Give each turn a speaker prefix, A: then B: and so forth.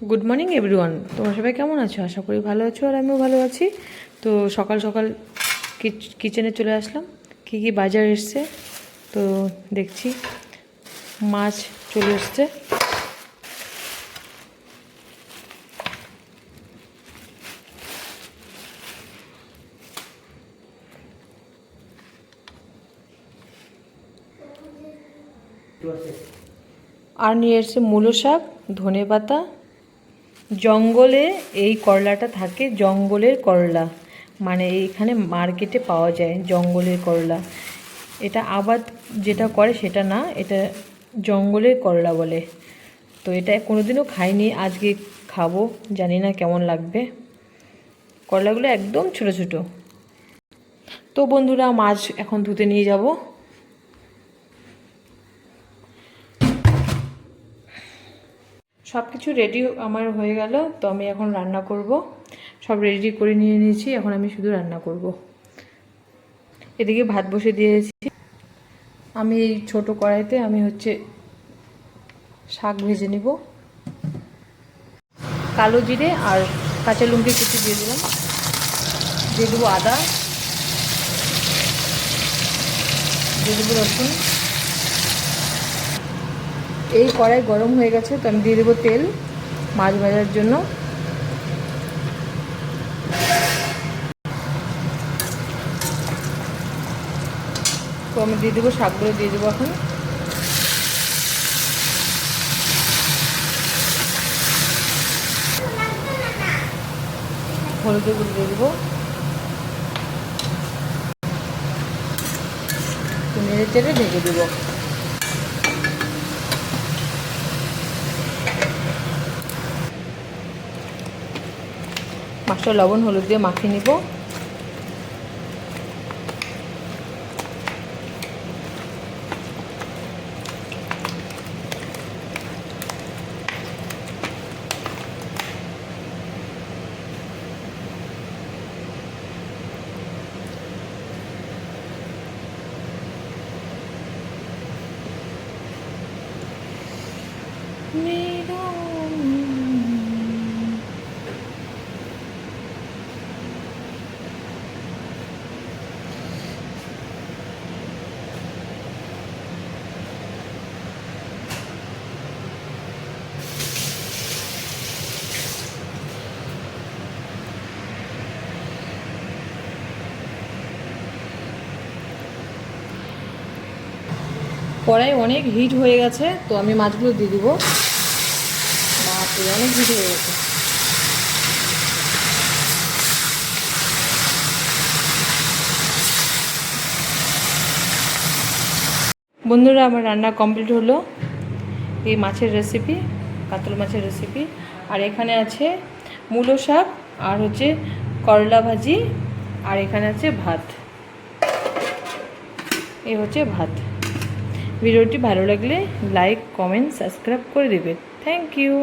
A: Good morning everyone, তোমরা সবাই কেমন আছো? আশা করি ভালো আছো আর আমিও ভালো আছি। তো সকাল সকাল কিচেনে চলে আসলাম। কী কী বাজার এসছে তো দেখছি। মাছ চলে এসছে, আর নিয়ে এসছে মূলো শাক, ধনেপাতা। জঙ্গলে এই করলাটা থাকে, জঙ্গলের করলা, মানে এইখানে মার্কেটে পাওয়া যায় জঙ্গলের করলা। এটা আবাদ যেটা করে সেটা না, এটা জঙ্গলের করলা বলে। তো এটা কোনোদিনও খাইনি, আজকে খাবো, জানি না কেমন লাগবে। করলাগুলো একদম ছোটো ছোটো। তো বন্ধুরা, মাছ এখন ধুতে নিয়ে যাব। সব কিছু রেডি আমার হয়ে গেল, তো আমি এখন রান্না করব। সব রেডি করে নিয়ে নিয়েছি, এখন আমি শুধু রান্না করব। এদিকে ভাত বসে দিয়েছি। আমি এই ছোটো কড়াইতে আমি শাক ভেজে নিব। কালো জিরে আর কাঁচা লঙ্কা কুচি দিয়ে দিলাম, দিয়ে দেবো আদা, দিয়ে দেবো রসুন। এই কড়াই গরম হয়ে গেছে, তো আমি দিয়ে দেবো তেল মাছ ভাজার জন্য। তো আমি দিয়ে দেবো শাকগুলো, দিয়ে দেবো এখন। হলুদের গুঁড়ো দিয়ে দেবো, নেড়ে চেড়ে ঢেকে দেবো। মাছটা লবণ হলুদ দিয়ে মাখিয়ে নিব। কড়াই অনেক হিট হয়ে গেছে, তো আমি মাছগুলো দিয়ে দিব। বাপরে, অনেক হিট হয়ে গেছে। বন্ধুরা, আমার রান্না কমপ্লিট হলো। এই মাছের রেসিপি, কাতল মাছের রেসিপি। আর এখানে আছে মূলো শাক, আর করলা ভাজি, আর এখানে আছে ভাত। এই ভাত। ভিডিওটি ভালো লাগলে লাইক, কমেন্ট, সাবস্ক্রাইব করে দেবে। Thank you.